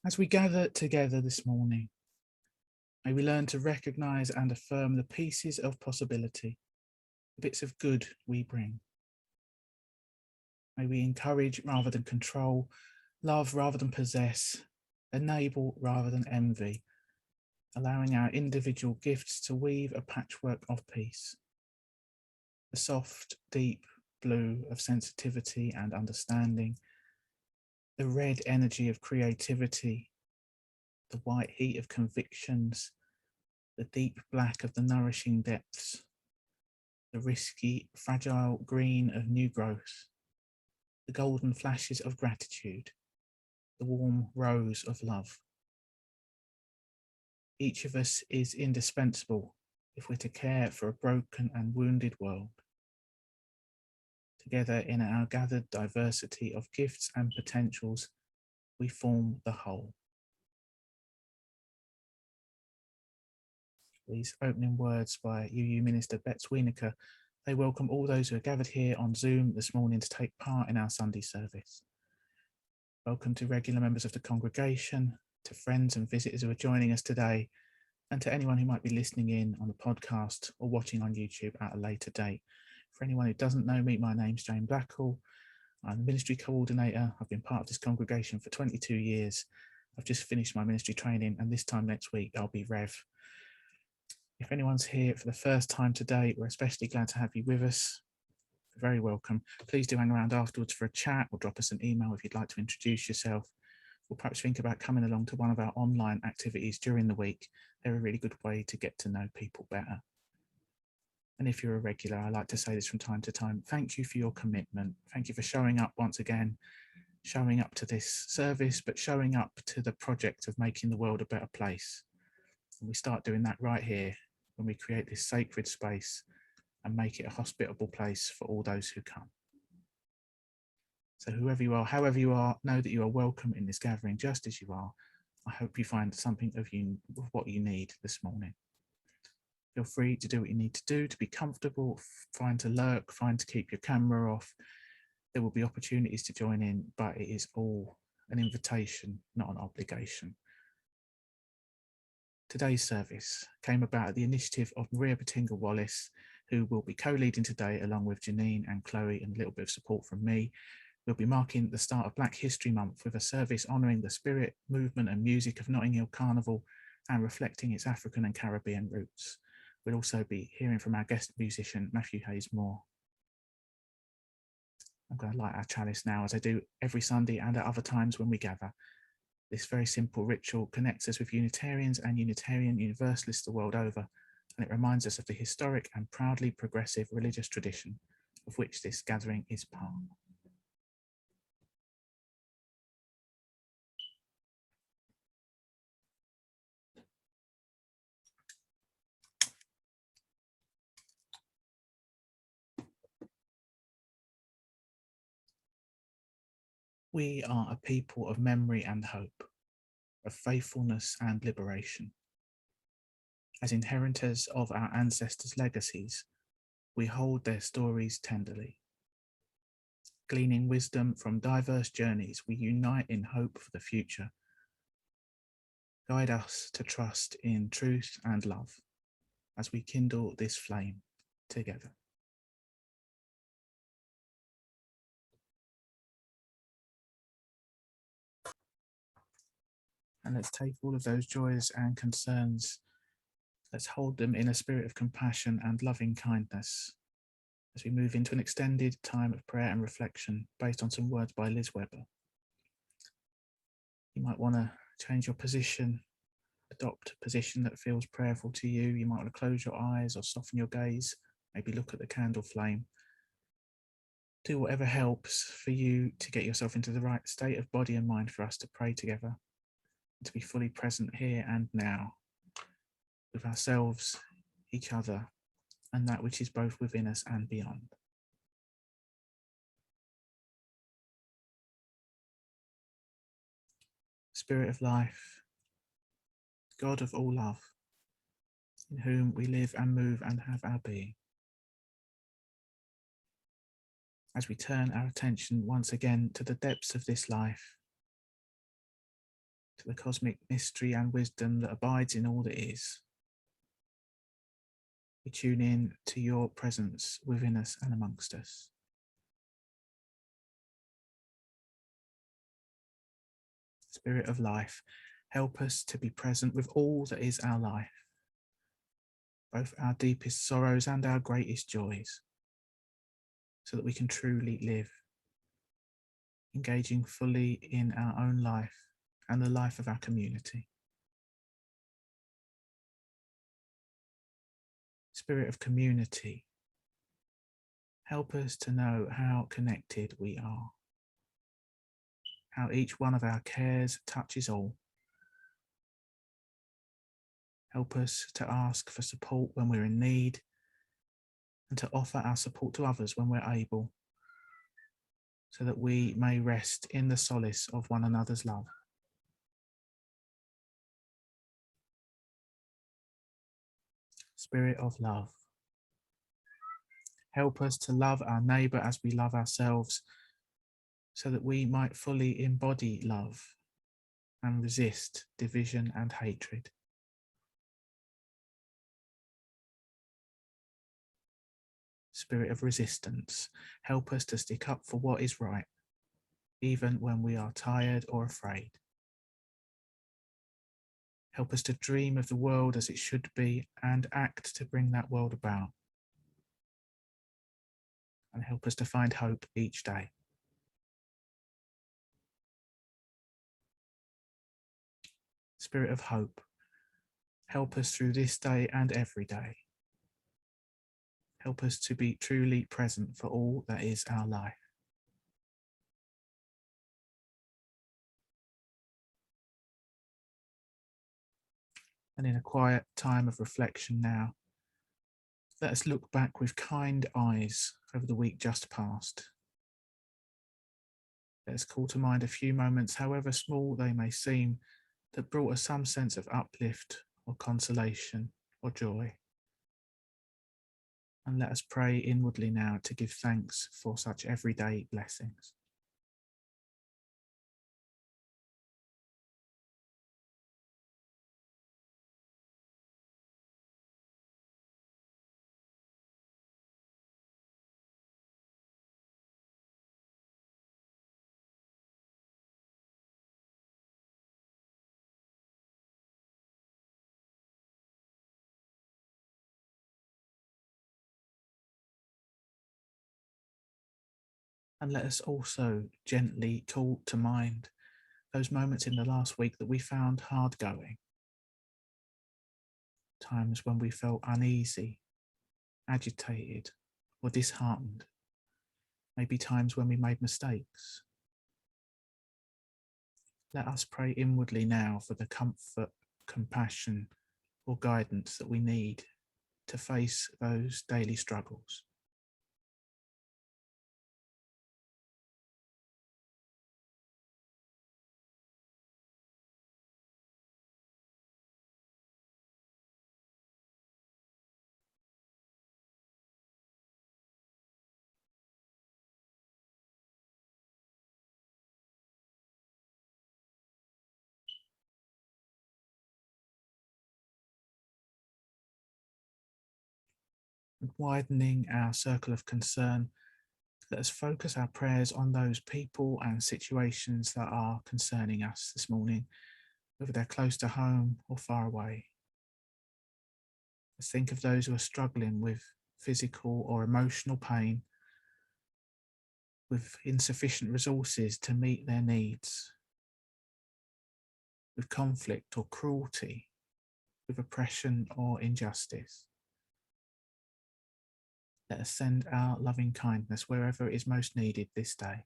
As we gather together this morning, may we learn to recognise and affirm the pieces of possibility, the bits of good we bring. May we encourage rather than control, love rather than possess, enable rather than envy, allowing our individual gifts to weave a patchwork of peace. The soft, deep blue of sensitivity and understanding, the red energy of creativity, the white heat of convictions, the deep black of the nourishing depths, the risky, fragile green of new growth, the golden flashes of gratitude, the warm rose of love. Each of us is indispensable if we're to care for a broken and wounded world. Together in our gathered diversity of gifts and potentials, we form the whole. These opening words by UU Minister Betts Wienerker, they welcome all those who are gathered here on Zoom this morning to take part in our Sunday service. Welcome to regular members of the congregation, to friends and visitors who are joining us today, and to anyone who might be listening in on the podcast or watching on YouTube at a later date. For anyone who doesn't know me, my name's Jeannene Blackall. I'm the ministry coordinator. I've been part of this congregation for 22 years. I've just finished my ministry training, and this time next week I'll be Rev. If anyone's here for the first time today, we're especially glad to have you with us. You're very welcome. Please do hang around afterwards for a chat or drop us an email if you'd like to introduce yourself. Or perhaps think about coming along to one of our online activities during the week. They're a really good way to get to know people better. And if you're a regular, I like to say this from time to time, thank you for your commitment. Thank you for showing up once again, showing up to this service, but showing up to the project of making the world a better place. And we start doing that right here when we create this sacred space and make it a hospitable place for all those who come. So whoever you are, however you are, know that you are welcome in this gathering just as you are. I hope you find something of what you need this morning. Feel free to do what you need to do to be comfortable, fine to lurk, fine to keep your camera off. There will be opportunities to join in, but it is all an invitation, not an obligation. Today's service came about at the initiative of Maria Petnga-Wallace, who will be co-leading today along with Jeannene and Chloe, and a little bit of support from me. We'll be marking the start of Black History Month with a service honouring the spirit, movement and music of Notting Hill Carnival and reflecting its African and Caribbean roots. We'll also be hearing from our guest musician, Matthew Heyse-Moore. I'm going to light our chalice now, as I do every Sunday and at other times when we gather. This very simple ritual connects us with Unitarians and Unitarian Universalists the world over, and it reminds us of the historic and proudly progressive religious tradition of which this gathering is part. We are a people of memory and hope, of faithfulness and liberation. As inheritors of our ancestors' legacies, we hold their stories tenderly. Gleaning wisdom from diverse journeys, we unite in hope for the future. Guide us to trust in truth and love as we kindle this flame together. And let's take all of those joys and concerns, let's hold them in a spirit of compassion and loving kindness as we move into an extended time of prayer and reflection based on some words by Liz Webber. You might want to change your position, adopt a position that feels prayerful to you. You might want to close your eyes or soften your gaze, maybe look at the candle flame. Do whatever helps for you to get yourself into the right state of body and mind for us to pray together, to be fully present here and now with ourselves, each other, and that which is both within us and beyond. Spirit of life, God of all love, in whom we live and move and have our being. As we turn our attention once again to the depths of this life, to the cosmic mystery and wisdom that abides in all that is. We tune in to your presence within us and amongst us. Spirit of life, help us to be present with all that is our life, both our deepest sorrows and our greatest joys, so that we can truly live, engaging fully in our own life and the life of our community. Spirit of community, help us to know how connected we are, how each one of our cares touches all. Help us to ask for support when we're in need and to offer our support to others when we're able, so that we may rest in the solace of one another's love. Spirit of love, help us to love our neighbour as we love ourselves, so that we might fully embody love and resist division and hatred. Spirit of resistance, help us to stick up for what is right, even when we are tired or afraid. Help us to dream of the world as it should be and act to bring that world about. And help us to find hope each day. Spirit of hope, help us through this day and every day. Help us to be truly present for all that is our life. And in a quiet time of reflection now, let us look back with kind eyes over the week just past. Let us call to mind a few moments, however small they may seem, that brought us some sense of uplift or consolation or joy. And let us pray inwardly now to give thanks for such everyday blessings. And let us also gently call to mind those moments in the last week that we found hard going. Times when we felt uneasy, agitated, or disheartened. Maybe times when we made mistakes. Let us pray inwardly now for the comfort, compassion, or guidance that we need to face those daily struggles. And widening our circle of concern, let us focus our prayers on those people and situations that are concerning us this morning, whether they're close to home or far away. Let's think of those who are struggling with physical or emotional pain, with insufficient resources to meet their needs, with conflict or cruelty, with oppression or injustice. Let us send our loving kindness wherever it is most needed this day.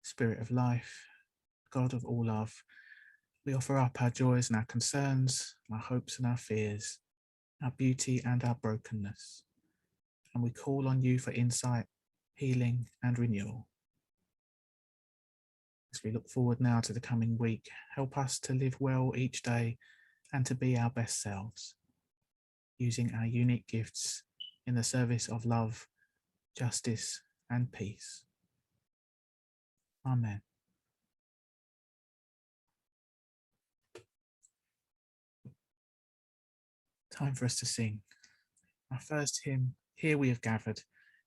Spirit of life, God of all love, we offer up our joys and our concerns, our hopes and our fears, our beauty and our brokenness. And we call on you for insight, healing and renewal. As we look forward now to the coming week, help us to live well each day and to be our best selves, using our unique gifts in the service of love, justice and peace. Amen. Time for us to sing. Our first hymn, Here We Have Gathered,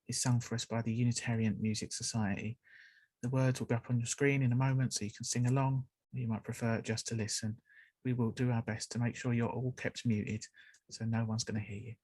is sung for us by the Unitarian Music Society. The words will be up on your screen in a moment so you can sing along, or you might prefer just to listen. We will do our best to make sure you're all kept muted so no one's going to hear you.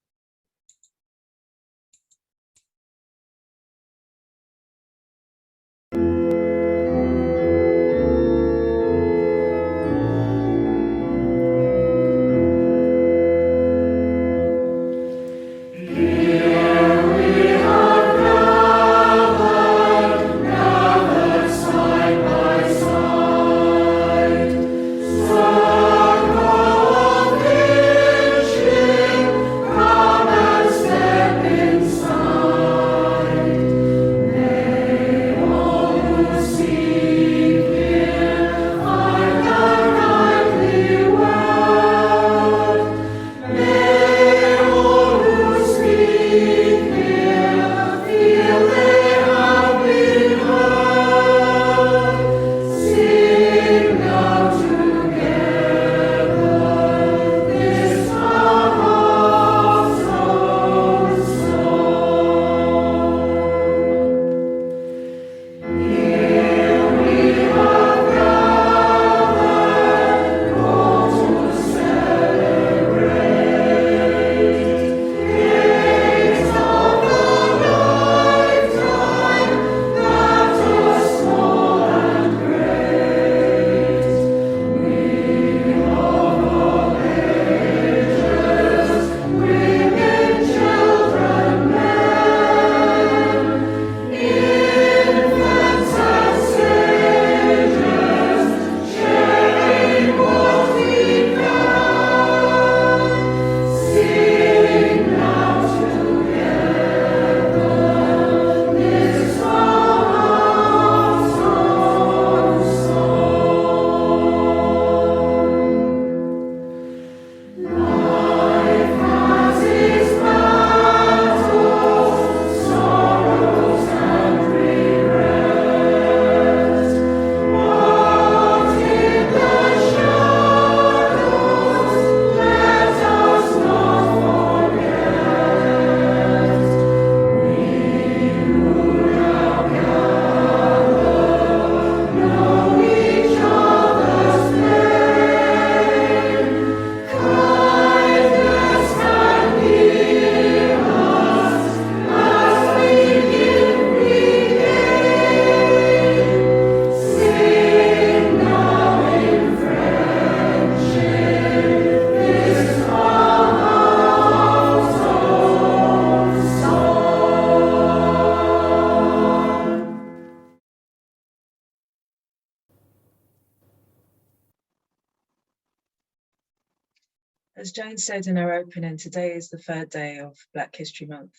As Jane said in her opening, today is the third day of Black History Month.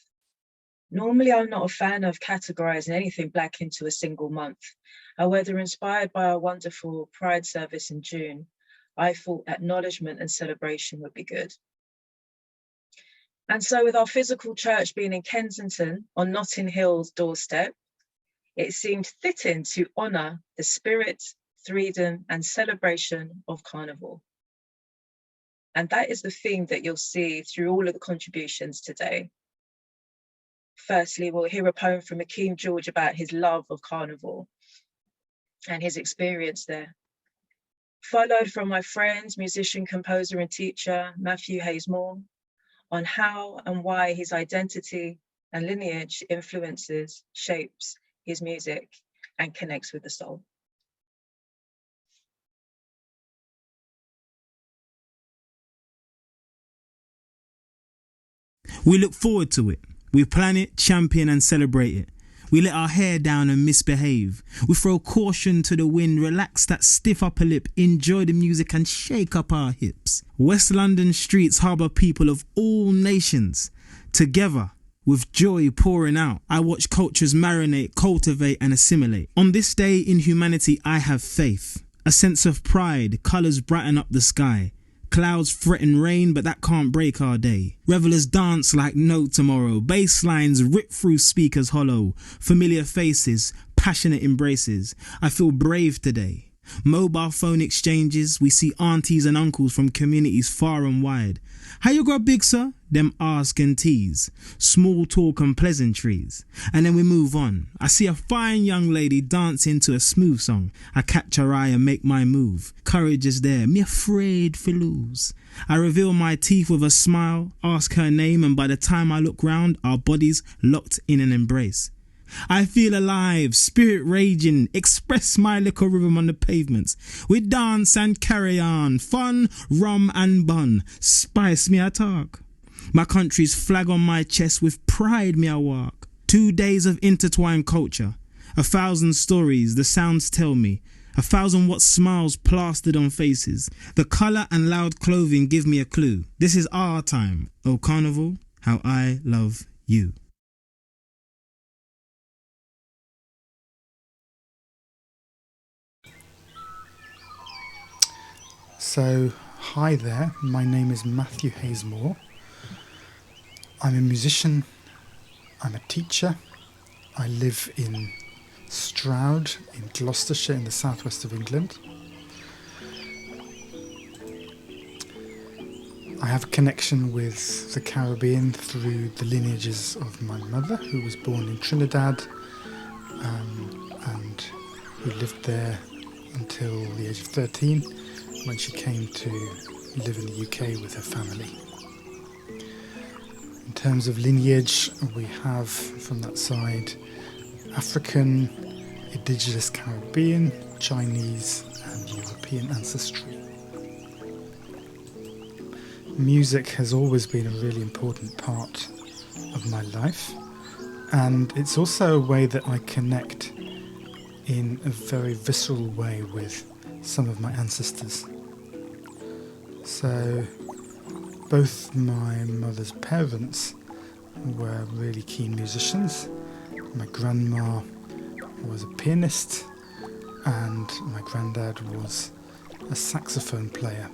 Normally, I'm not a fan of categorising anything Black into a single month. However, inspired by our wonderful Pride service in June, I thought acknowledgement and celebration would be good. And so with our physical church being in Kensington on Notting Hill's doorstep, it seemed fitting to honour the spirit, freedom and celebration of Carnival. And that is the theme that you'll see through all of the contributions today. Firstly, we'll hear a poem from Akeem George about his love of Carnival and his experience there. Followed from my friend, musician, composer and teacher, Matthew Heyse-Moore, on how and why his identity and lineage influences, shapes his music and connects with the soul. We look forward to it. We plan it, champion and celebrate it. We let our hair down and misbehave. We throw caution to the wind, relax that stiff upper lip, enjoy the music and shake up our hips. West London streets harbour people of all nations. Together, with joy pouring out, I watch cultures marinate, cultivate and assimilate. On this day in humanity, I have faith. A sense of pride, colours brighten up the sky. Clouds threaten rain, but that can't break our day. Revellers dance like no tomorrow. Bass lines rip through speakers hollow. Familiar faces, passionate embraces. I feel brave today. Mobile phone exchanges, we see aunties and uncles from communities far and wide. How you got big, sir? Them ask and tease. Small talk and pleasantries. And then we move on. I see a fine young lady dancing to a smooth song. I catch her eye and make my move. Courage is there, me afraid for lose. I reveal my teeth with a smile, ask her name, and by the time I look round, our bodies locked in an embrace. I feel alive, spirit raging, express my little rhythm on the pavements. We dance and carry on, fun, rum and bun, spice me a talk. My country's flag on my chest, with pride me a walk. 2 days of intertwined culture, 1,000 stories the sounds tell me, 1,000 what smiles plastered on faces. The colour and loud clothing give me a clue. This is our time, oh carnival, how I love you. So, hi there, my name is Matthew Heyse-Moore. I'm a musician, I'm a teacher, I live in Stroud in Gloucestershire in the southwest of England. I have a connection with the Caribbean through the lineages of my mother, who was born in Trinidad and who lived there until the age of 13. When she came to live in the UK with her family. In terms of lineage, we have from that side African, Indigenous Caribbean, Chinese and European ancestry. Music has always been a really important part of my life, and it's also a way that I connect in a very visceral way with some of my ancestors. So both my mother's parents were really keen musicians. My grandma was a pianist and my granddad was a saxophone player.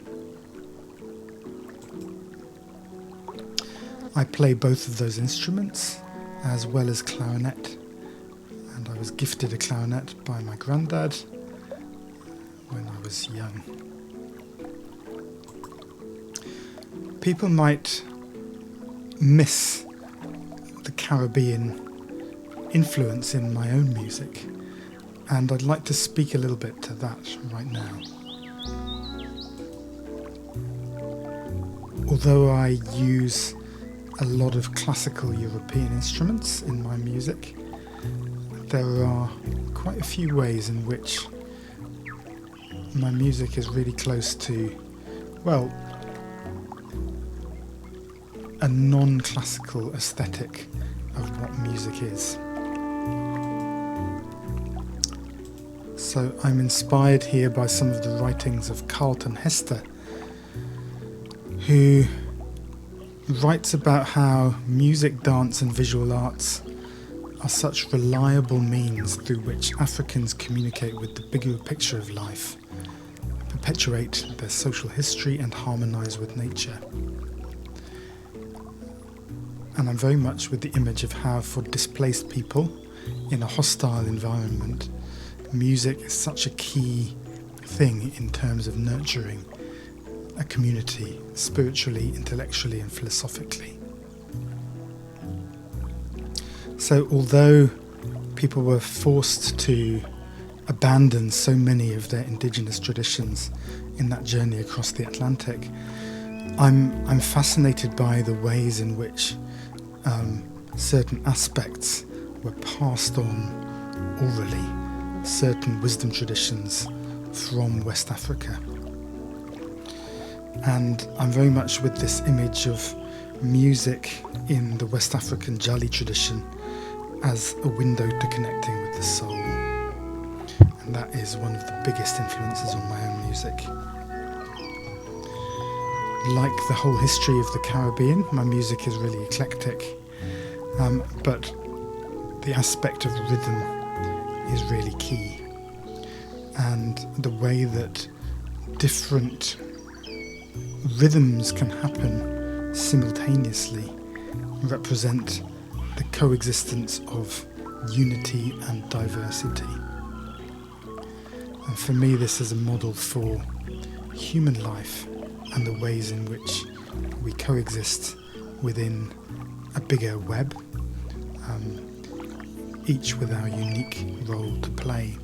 I play both of those instruments as well as clarinet, and I was gifted a clarinet by my granddad when I was young. People might miss the Caribbean influence in my own music, and I'd like to speak a little bit to that right now. Although I use a lot of classical European instruments in my music, there are quite a few ways in which my music is really close to, well, a non-classical aesthetic of what music is. So I'm inspired here by some of the writings of Carlton Hester, who writes about how music, dance and visual arts are such reliable means through which Africans communicate with the bigger picture of life, perpetuate their social history and harmonise with nature. And I'm very much with the image of how for displaced people in a hostile environment, music is such a key thing in terms of nurturing a community spiritually, intellectually and philosophically. So although people were forced to abandon so many of their indigenous traditions in that journey across the Atlantic, I'm fascinated by the ways in which certain aspects were passed on orally, certain wisdom traditions from West Africa. And I'm very much with this image of music in the West African Jali tradition as a window to connecting with the soul. And that is one of the biggest influences on my own music. Like the whole history of the Caribbean, my music is really eclectic, but the aspect of rhythm is really key. And the way that different rhythms can happen simultaneously represent the coexistence of unity and diversity. And for me, this is a model for human life and the ways in which we coexist within a bigger web, each with our unique role to play.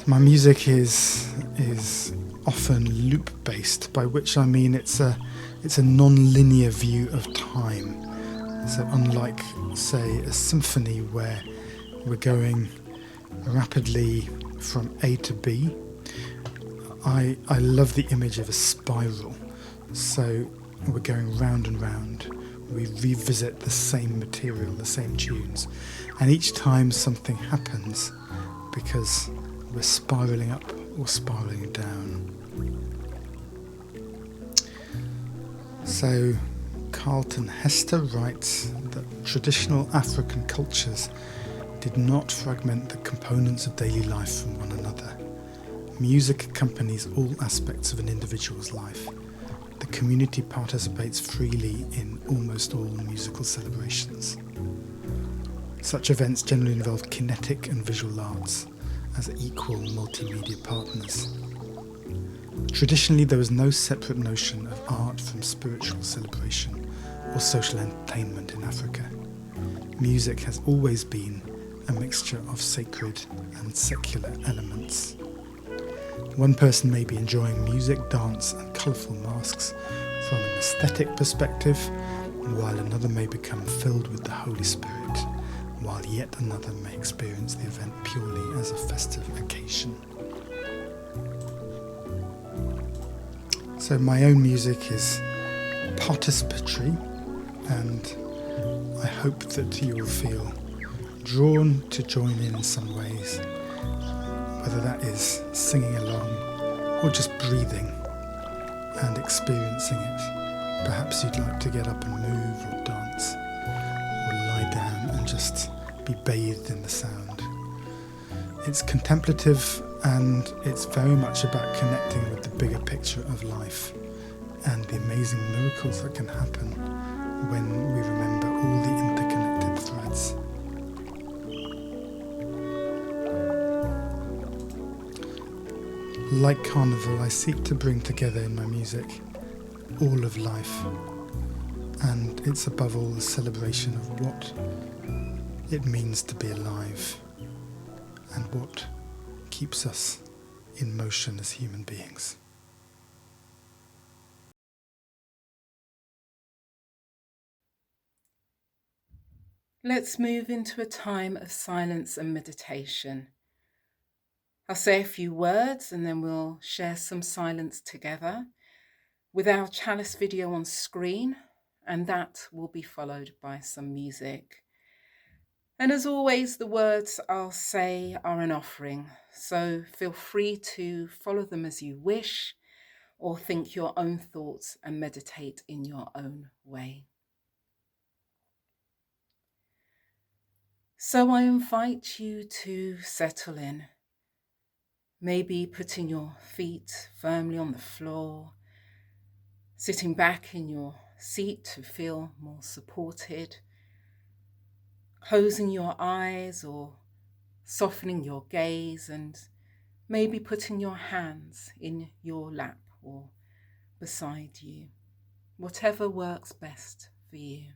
My music is often loop-based, by which I mean it's a non-linear view of time. So unlike, say, a symphony where we're going rapidly from A to B, I love the image of a spiral. So we're going round and round. We revisit the same material, the same tunes, and each time something happens because we're spiralling up or spiralling down. So Carlton Hester writes that traditional African cultures did not fragment the components of daily life from one another. Music accompanies all aspects of an individual's life. The community participates freely in almost all musical celebrations. Such events generally involve kinetic and visual arts as equal multimedia partners. Traditionally, there was no separate notion of art from spiritual celebration or social entertainment in Africa. Music has always been a mixture of sacred and secular elements. One person may be enjoying music, dance and colourful masks from an aesthetic perspective, while another may become filled with the Holy Spirit, while yet another may experience the event purely as a festive occasion. So my own music is participatory, and I hope that you will feel drawn to join in some ways, whether that is singing along or just breathing and experiencing it. Perhaps you'd like to get up and move or dance or lie down and just be bathed in the sound. It's contemplative, and it's very much about connecting with the bigger picture of life and the amazing miracles that can happen when we remember all the interconnected threads. Like Carnival, I seek to bring together in my music all of life, and it's above all a celebration of what it means to be alive and what keeps us in motion as human beings. Let's move into a time of silence and meditation. I'll say a few words and then we'll share some silence together with our chalice video on screen, and that will be followed by some music. And as always, the words I'll say are an offering, so feel free to follow them as you wish, or think your own thoughts and meditate in your own way. So I invite you to settle in, maybe putting your feet firmly on the floor, sitting back in your seat to feel more supported, closing your eyes or softening your gaze, and maybe putting your hands in your lap or beside you, whatever works best for you.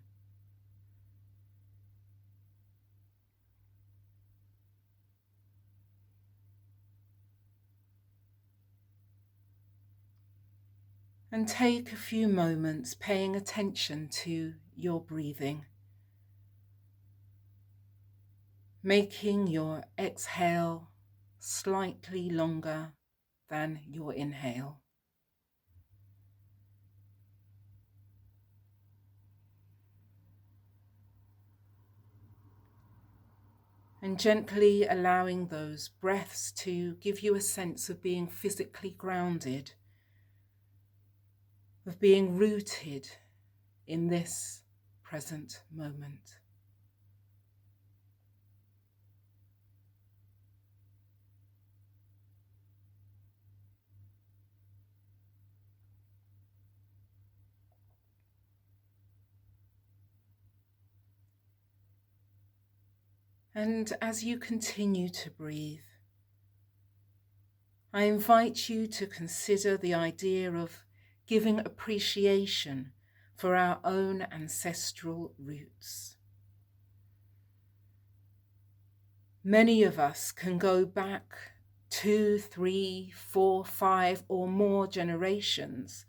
And take a few moments paying attention to your breathing, making your exhale slightly longer than your inhale. and gently allowing those breaths to give you a sense of being physically grounded, of being rooted in this present moment. And as you continue to breathe, I invite you to consider the idea of giving appreciation for our own ancestral roots. Many of us can go back 2, 3, 4, 5 or more generations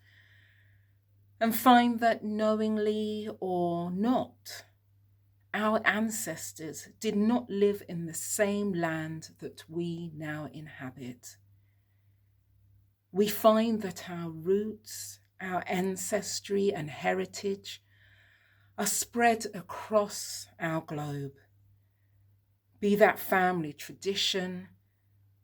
and find that knowingly or not, our ancestors did not live in the same land that we now inhabit. We find that our roots, our ancestry and heritage are spread across our globe, be that family tradition,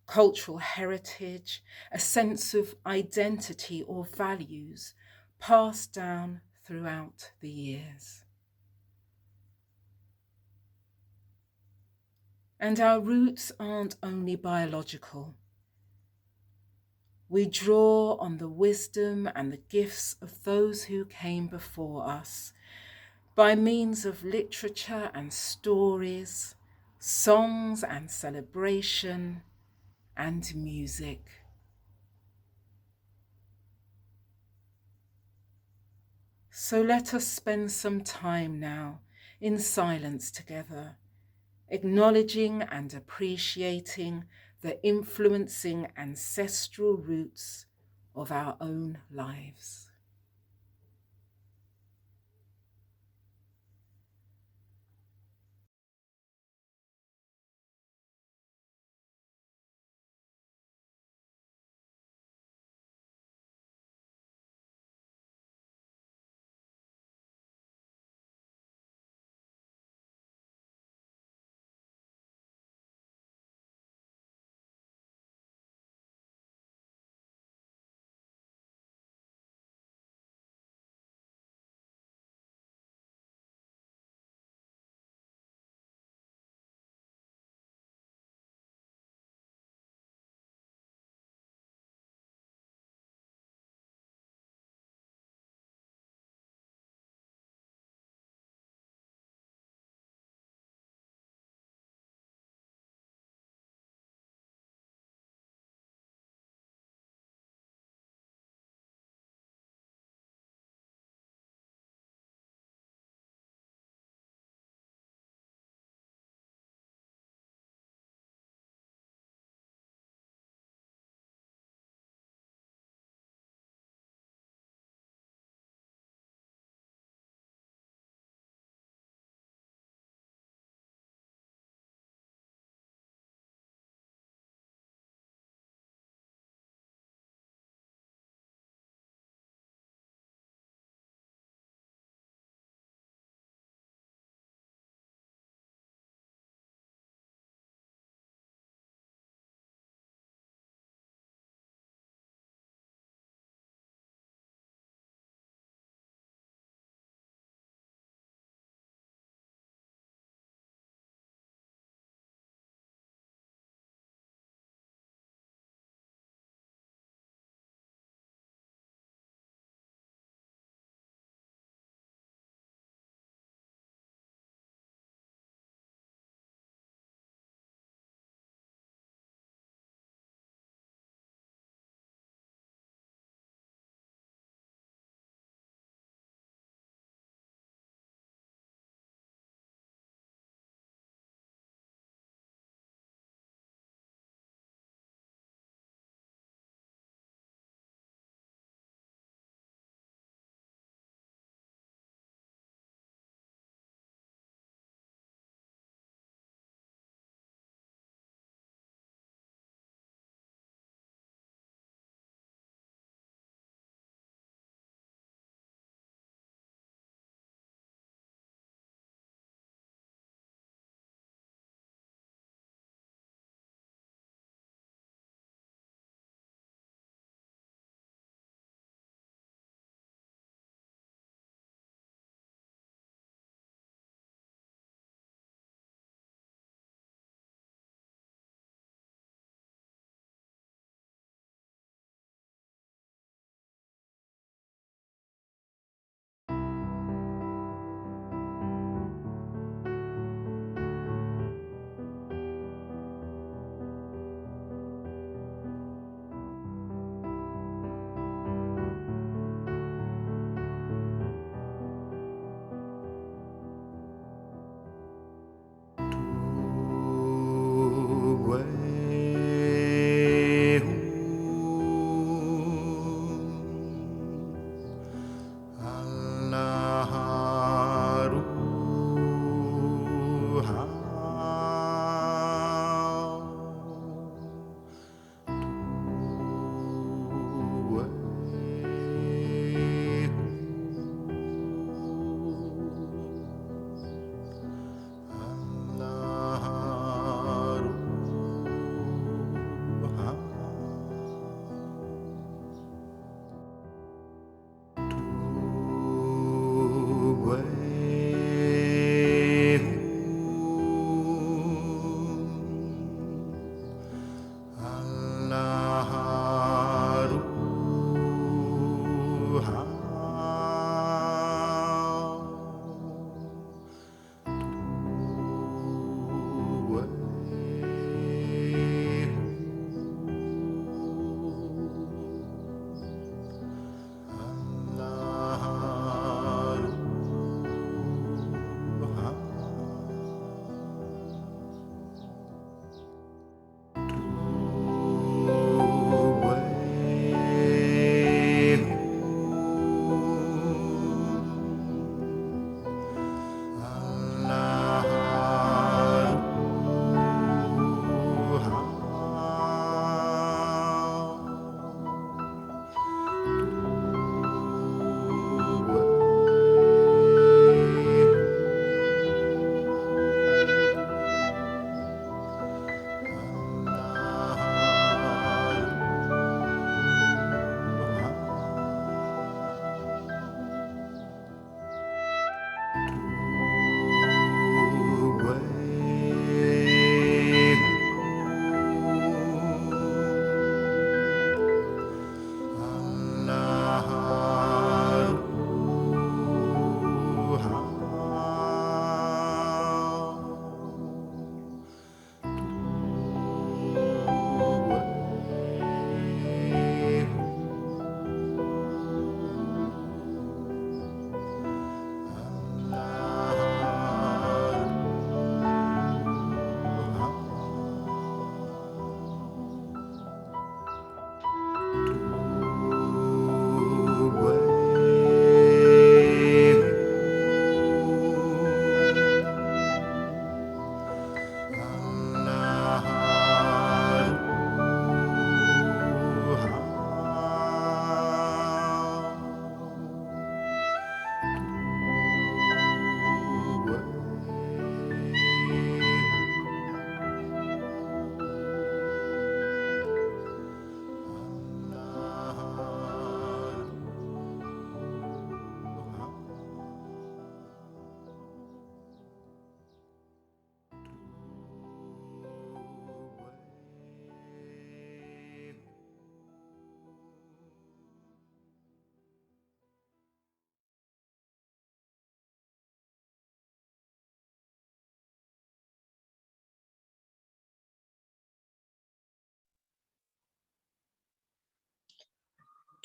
cultural heritage, a sense of identity or values passed down throughout the years. And our roots aren't only biological. We draw on the wisdom and the gifts of those who came before us by means of literature and stories, songs and celebration, and music. So let us spend some time now in silence together, acknowledging and appreciating the influencing ancestral roots of our own lives.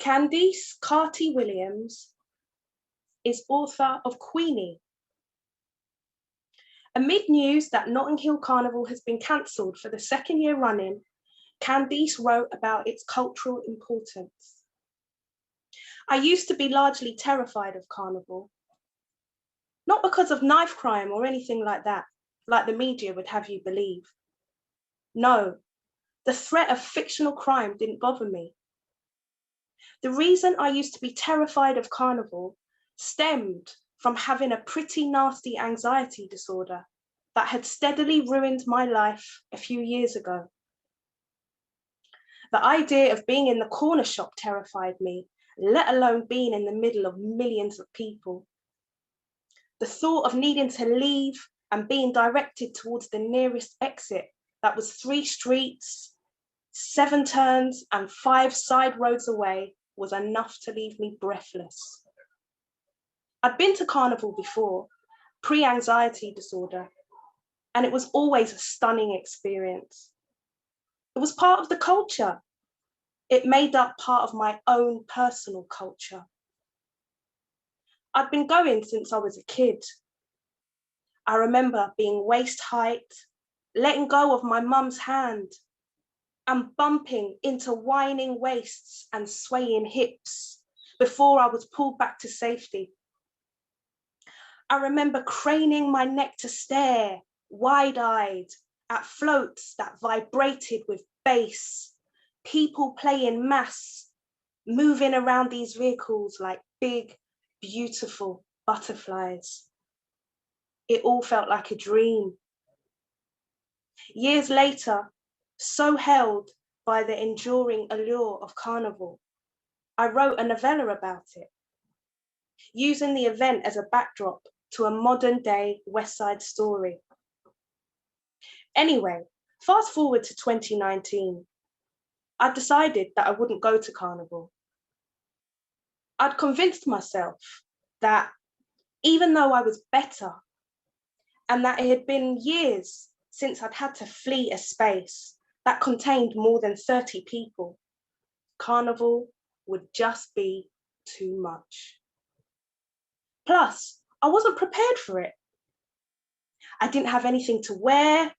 Candice Carty-Williams is author of Queenie. Amid news that Notting Hill Carnival has been cancelled for the second year running, Candice wrote about its cultural importance. I used to be largely terrified of Carnival, not because of knife crime or anything like that, like the media would have you believe. No, the threat of fictional crime didn't bother me. The reason I used to be terrified of Carnival stemmed from having a pretty nasty anxiety disorder that had steadily ruined my life a few years ago. The idea of being in the corner shop terrified me, let alone being in the middle of millions of people. The thought of needing to leave and being directed towards the nearest exit that was 3 streets, 7 turns and 5 side roads away was enough to leave me breathless. I'd been to Carnival before, pre-anxiety disorder, and it was always a stunning experience. It was part of the culture. It made up part of my own personal culture. I'd been going since I was a kid. I remember being waist height, letting go of my mum's hand, and bumping into whining waists and swaying hips before I was pulled back to safety. I remember craning my neck to stare, wide-eyed, at floats that vibrated with bass, people playing mass, moving around these vehicles like big, beautiful butterflies. It all felt like a dream. Years later, so held by the enduring allure of Carnival, I wrote a novella about it, using the event as a backdrop to a modern day West Side story. Anyway, fast forward to 2019. I decided that I wouldn't go to Carnival. I'd convinced myself that even though I was better and that it had been years since I'd had to flee a space that contained more than 30 people, Carnival would just be too much. Plus, I wasn't prepared for it. I didn't have anything to wear,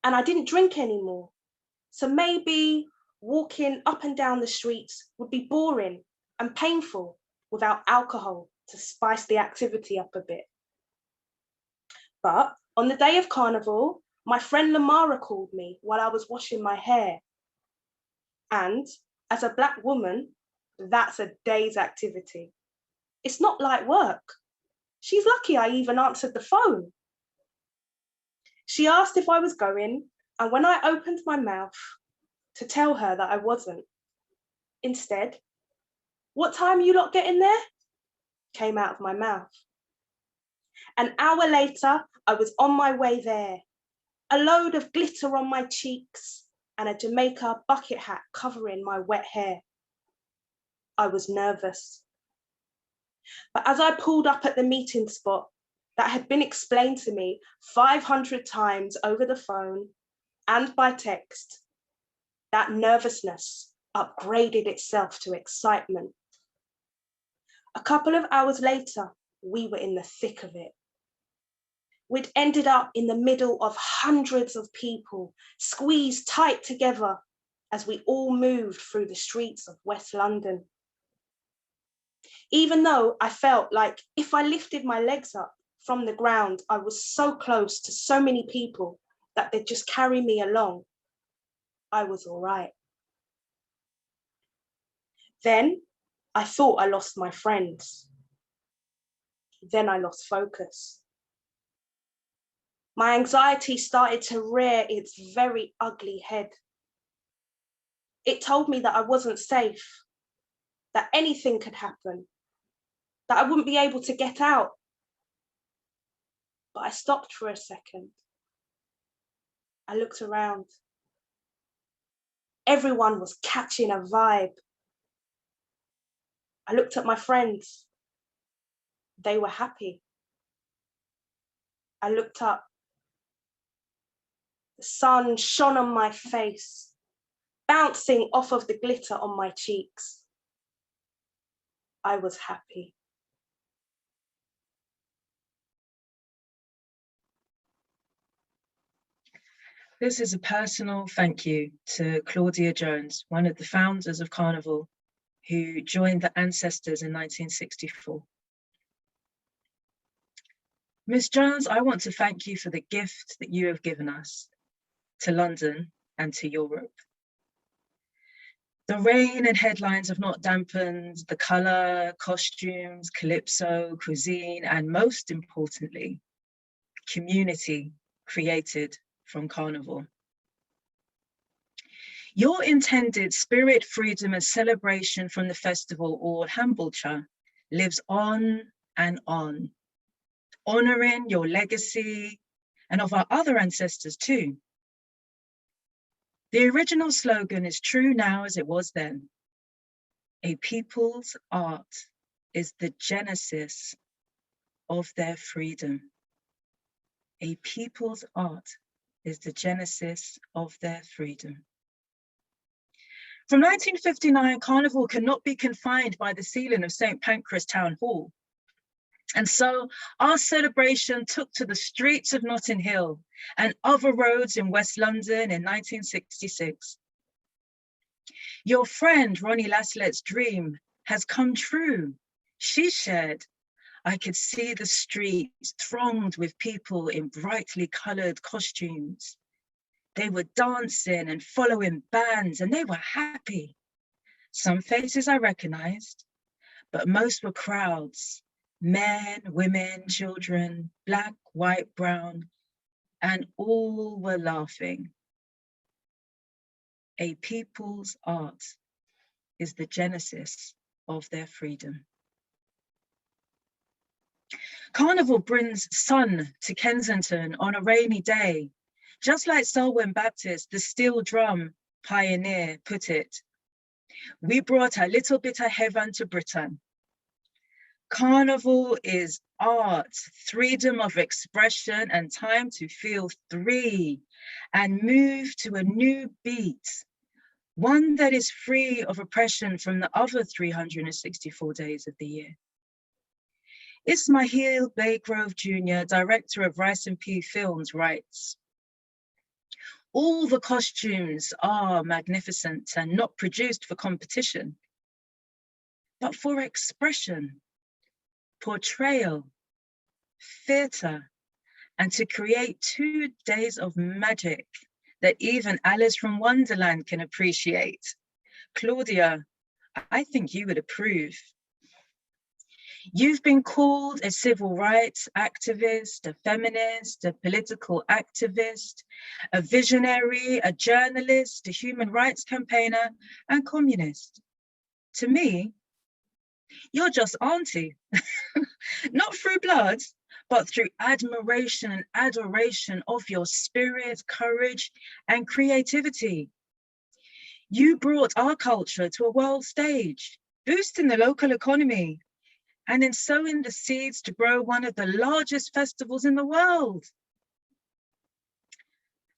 and I didn't drink anymore. So maybe walking up and down the streets would be boring and painful without alcohol to spice the activity up a bit. But on the day of Carnival, my friend Lamara called me while I was washing my hair. And as a Black woman, that's a day's activity. It's not like work. She's lucky I even answered the phone. She asked if I was going, and when I opened my mouth to tell her that I wasn't, instead, "What time you lot getting there?" came out of my mouth. An hour later, I was on my way there, a load of glitter on my cheeks and a Jamaica bucket hat covering my wet hair. I was nervous. But as I pulled up at the meeting spot that had been explained to me 500 times over the phone and by text, that nervousness upgraded itself to excitement. A couple of hours later, we were in the thick of it. We'd ended up in the middle of hundreds of people, squeezed tight together as we all moved through the streets of West London. Even though I felt like if I lifted my legs up from the ground, I was so close to so many people that they'd just carry me along, I was all right. Then I thought I lost my friends. Then I lost focus. My anxiety started to rear its very ugly head. It told me that I wasn't safe, that anything could happen, that I wouldn't be able to get out. But I stopped for a second. I looked around. Everyone was catching a vibe. I looked at my friends. They were happy. I looked up. The sun shone on my face, bouncing off of the glitter on my cheeks. I was happy. This is a personal thank you to Claudia Jones, one of the founders of Carnival, who joined the Ancestors in 1964. Ms. Jones, I want to thank you for the gift that you have given us to London and to Europe. The rain and headlines have not dampened the colour, costumes, calypso, cuisine, and most importantly, community created from Carnival. Your intended spirit, freedom, and celebration from the festival, or Hambolcha, lives on and on, honouring your legacy and of our other ancestors too. The original slogan is true now as it was then. A people's art is the genesis of their freedom. A people's art is the genesis of their freedom. From 1959, Carnival cannot be confined by the ceiling of St. Pancras Town Hall. And so our celebration took to the streets of Notting Hill and other roads in West London in 1966. Your friend Ronnie Laslet's dream has come true. She shared, I could see the streets thronged with people in brightly coloured costumes. They were dancing and following bands, and they were happy. Some faces I recognised, but most were crowds. Men, women, children, black, white, brown, and all were laughing. A people's art is the genesis of their freedom. Carnival brings sun to Kensington on a rainy day, just like Selwyn Baptist, the steel drum pioneer, put it. We brought a little bit of heaven to Britain. Carnival is art, freedom of expression, and time to feel free and move to a new beat, one that is free of oppression from the other 364 days of the year. Ismail Baygrove Jr., director of Rice and Pea Films, writes, all the costumes are magnificent and not produced for competition, but for expression, portrayal, theatre, and to create 2 days of magic that even Alice from Wonderland can appreciate. Claudia, I think you would approve. You've been called a civil rights activist, a feminist, a political activist, a visionary, a journalist, a human rights campaigner, and communist. To me, you're just auntie, not through blood, but through admiration and adoration of your spirit, courage, and creativity. You brought our culture to a world stage, boosting the local economy, and in sowing the seeds to grow one of the largest festivals in the world.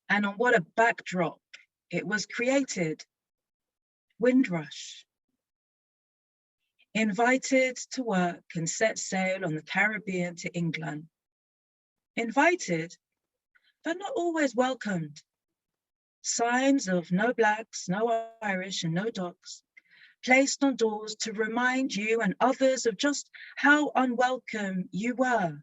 And on what a backdrop it was created. Windrush. Invited to work and set sail on the Caribbean to England. Invited, but not always welcomed. Signs of no blacks, no Irish, and no dogs placed on doors to remind you and others of just how unwelcome you were.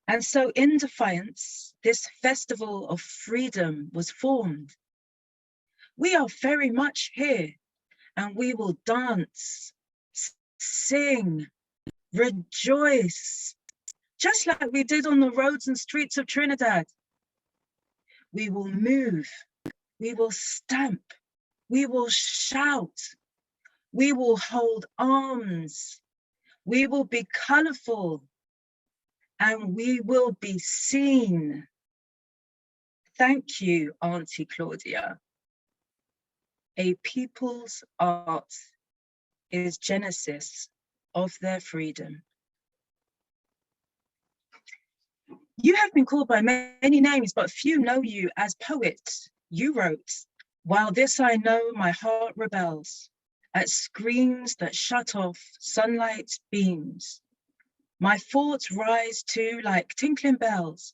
And so in defiance, this festival of freedom was formed. We are very much here, and we will dance, sing, rejoice, just like we did on the roads and streets of Trinidad. We will move, we will stamp, we will shout, we will hold arms, we will be colourful, and we will be seen. Thank you, Auntie Claudia. A people's art is genesis of their freedom. You have been called by many names, but few know you as poet. You wrote, while this I know, my heart rebels. at screens that shut off sunlight's beams. My thoughts rise too like tinkling bells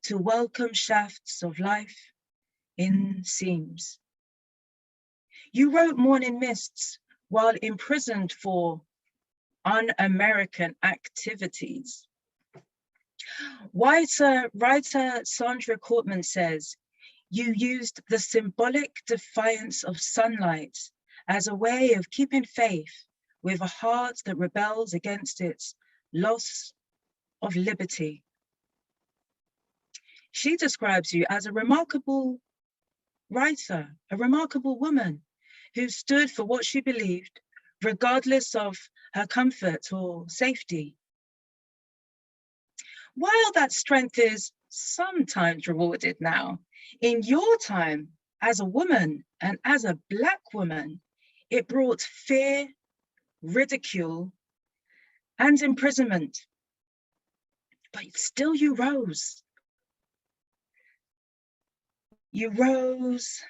to welcome shafts of life in seams. You wrote morning mists while imprisoned for un-American activities. Writer Sandra Cortman says, you used the symbolic defiance of sunlight as a way of keeping faith with a heart that rebels against its loss of liberty. She describes you as a remarkable writer, a remarkable woman who stood for what she believed, regardless of her comfort or safety. While that strength is sometimes rewarded now, in your time as a woman and as a Black woman, it brought fear, ridicule, and imprisonment. But still you rose. You rose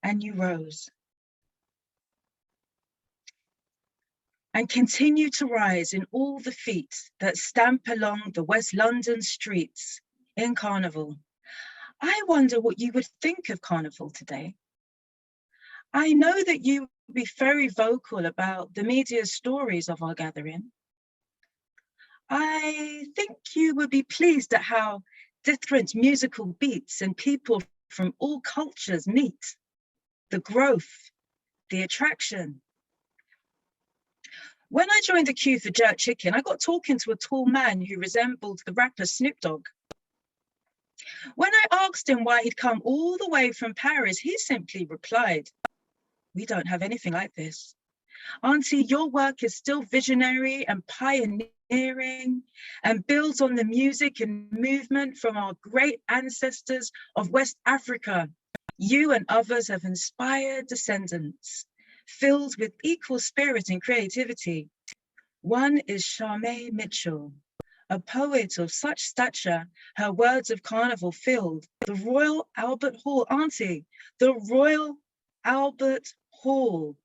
and you rose. And continue to rise in all the feet that stamp along the West London streets in Carnival. I wonder what you would think of Carnival today. I know that you would be very vocal about the media's stories of our gathering. I think you would be pleased at how different musical beats and people from all cultures meet, the growth, the attraction. When I joined the queue for jerk chicken, I got talking to a tall man who resembled the rapper Snoop Dogg. When I asked him why he'd come all the way from Paris, he simply replied, "We don't have anything like this. Auntie, your work is still visionary and pioneering and builds on the music and movement from our great ancestors of West Africa. You and others have inspired descendants, filled with equal spirit and creativity. One is Charmaine Mitchell, a poet of such stature, her words of Carnival filled the Royal Albert Hall, Auntie, the Royal Albert Hall."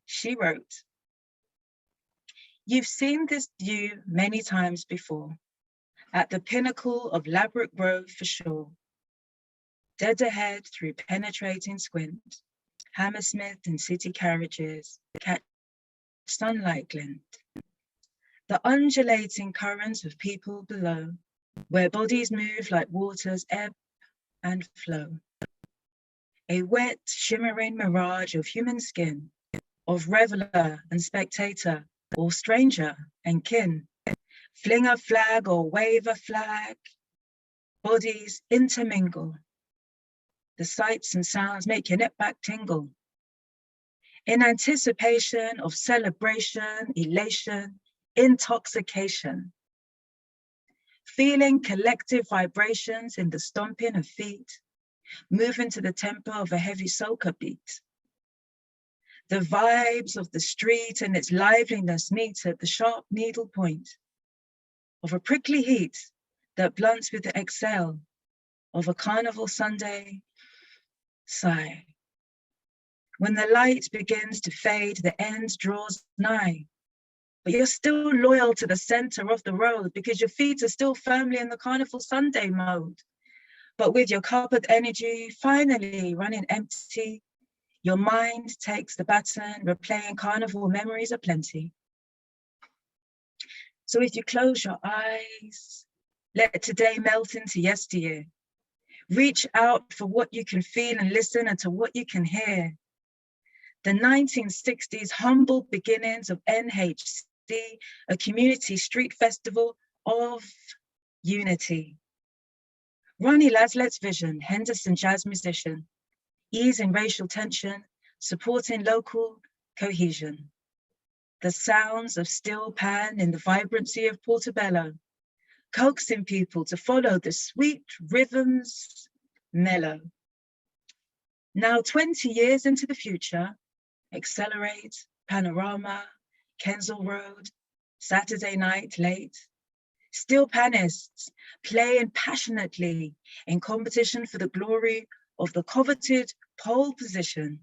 She wrote, "You've seen this view many times before, at the pinnacle of Ladbroke Grove for sure. Dead ahead through penetrating squint, Hammersmith and city carriages catch sunlight glint. The undulating currents of people below, where bodies move like waters ebb and flow. A wet, shimmering mirage of human skin, of reveler and spectator, or stranger and kin. Fling a flag or wave a flag, bodies intermingle. The sights and sounds make your neck back tingle. In anticipation of celebration, elation, intoxication. Feeling collective vibrations in the stomping of feet, moving to the tempo of a heavy soca beat. The vibes of the street and its liveliness meet at the sharp needle point of a prickly heat that blunts with the exhale of a Carnival Sunday sigh. When the light begins to fade, the end draws nigh, but you're still loyal to the center of the road because your feet are still firmly in the Carnival Sunday mode. But with your cupboard energy finally running empty, your mind takes the baton, replaying Carnival memories aplenty. So if you close your eyes, let today melt into yesteryear. Reach out for what you can feel and listen and to what you can hear. The 1960s humble beginnings of NHC, a community street festival of unity. Ronnie Laslet's vision, Henderson jazz musician, easing racial tension, supporting local cohesion. The sounds of steel pan in the vibrancy of Portobello, coaxing people to follow the sweet rhythms mellow. Now 20 years into the future, Accelerate, Panorama, Kensal Road, Saturday night late. Steel panists playing passionately in competition for the glory of the coveted pole position.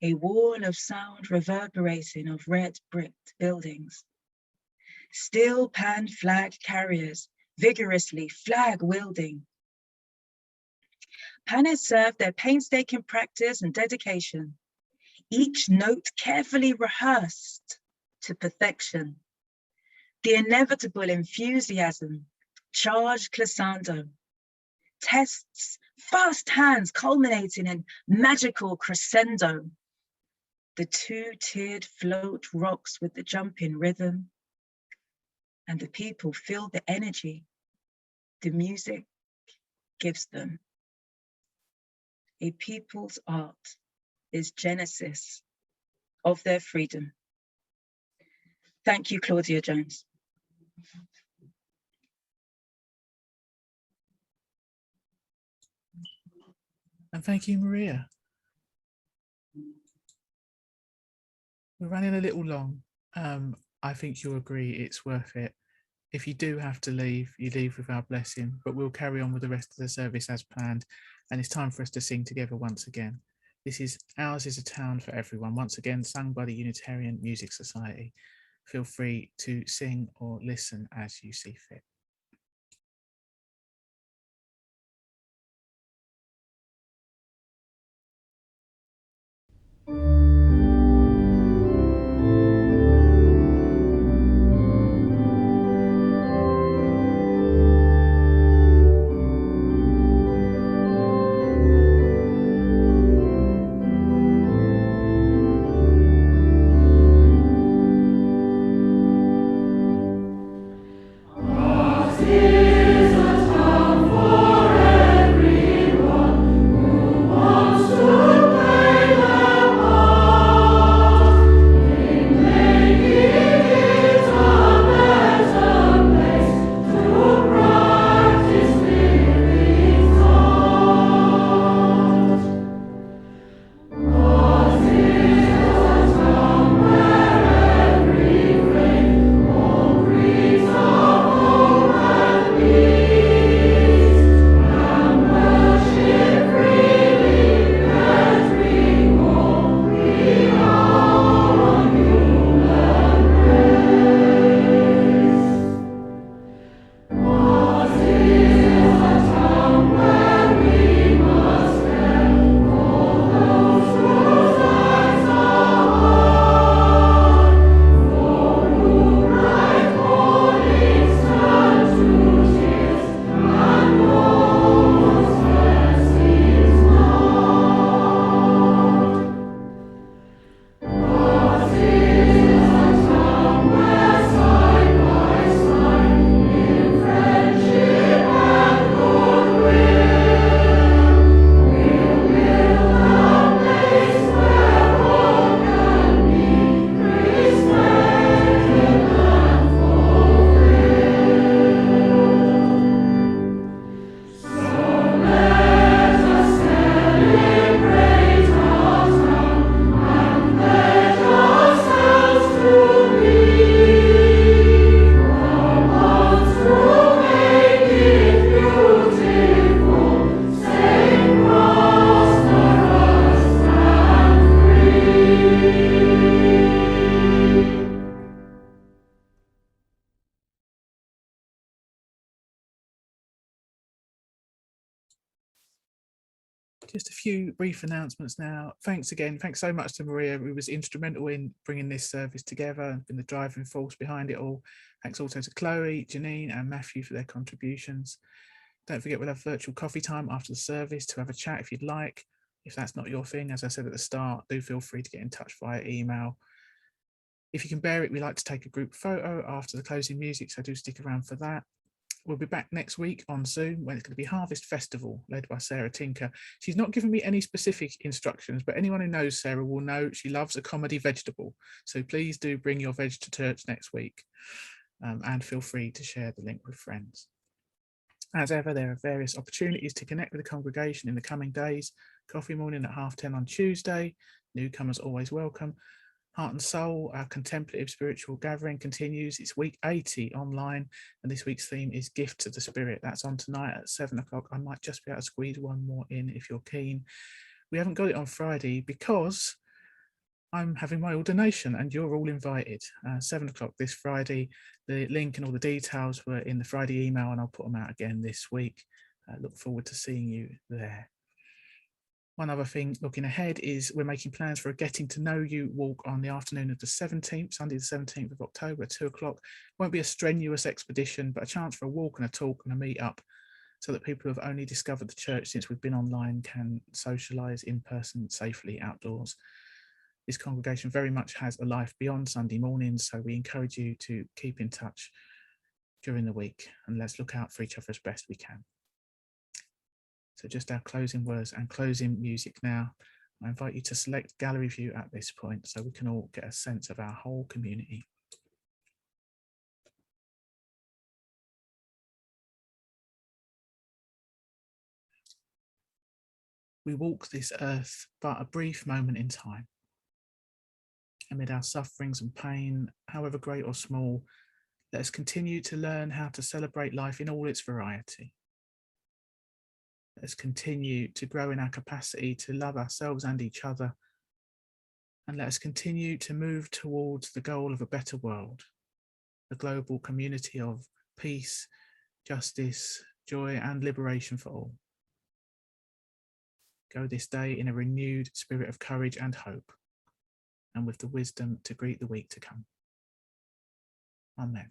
a wall of sound reverberating of red bricked buildings. Steel pan flag carriers vigorously flag wielding. Panners serve their painstaking practice and dedication, each note carefully rehearsed to perfection. The inevitable enthusiasm, charged glissando, tests fast hands culminating in magical crescendo. The two-tiered float rocks with the jumping rhythm, and the people feel the energy the music gives them. A people's art is genesis of their freedom. Thank you, Claudia Jones. And thank you, Maria. We're running a little long. I think you'll agree it's worth it. If you do have to leave, you leave with our blessing, but we'll carry on with the rest of the service as planned. And it's time for us to sing together once again. This is Ours is a Town for Everyone, once again sung by the Unitarian Music Society. Feel free to sing or listen as you see fit. Just a few brief announcements now. Thanks again. Thanks so much to Maria, who was instrumental in bringing this service together and been the driving force behind it all. Thanks also to Chloe, Jeannene and Matthew for their contributions. Don't forget, we'll have virtual coffee time after the service to have a chat if you'd like. If that's not your thing, as I said at the start, do feel free to get in touch via email. If you can bear it, we like to take a group photo after the closing music, so do stick around for that. We'll be back next week on Zoom when it's going to be Harvest Festival, led by Sarah Tinker. She's not given me any specific instructions, but anyone who knows Sarah will know she loves a comedy vegetable. So please do bring your veg to church next week, and feel free to share the link with friends. As ever, there are various opportunities to connect with the congregation in the coming days. Coffee morning at 10:30 on Tuesday. Newcomers always welcome. Heart and Soul, our contemplative spiritual gathering continues. It's week 80 online, and this week's theme is Gifts of the Spirit. That's on tonight at 7 o'clock. I might just be able to squeeze one more in if you're keen. We haven't got it on Friday because I'm having my ordination and you're all invited. 7 o'clock this Friday. The link and all the details were in the Friday email and I'll put them out again this week. Look forward to seeing you there. One other thing looking ahead is we're making plans for a getting to know you walk on the afternoon of the 17th, Sunday the 17th of October at 2 o'clock. Won't be a strenuous expedition, but a chance for a walk and a talk and a meet up so that people who have only discovered the church since we've been online can socialise in person safely outdoors. This congregation very much has a life beyond Sunday mornings, so we encourage you to keep in touch during the week and let's look out for each other as best we can. So just our closing words and closing music now. I invite you to select gallery view at this point so we can all get a sense of our whole community. We walk this earth but a brief moment in time. Amid our sufferings and pain, however great or small, let us continue to learn how to celebrate life in all its variety. Let us continue to grow in our capacity to love ourselves and each other. And let us continue to move towards the goal of a better world, a global community of peace, justice, joy, and liberation for all. Go this day in a renewed spirit of courage and hope, and with the wisdom to greet the week to come. Amen.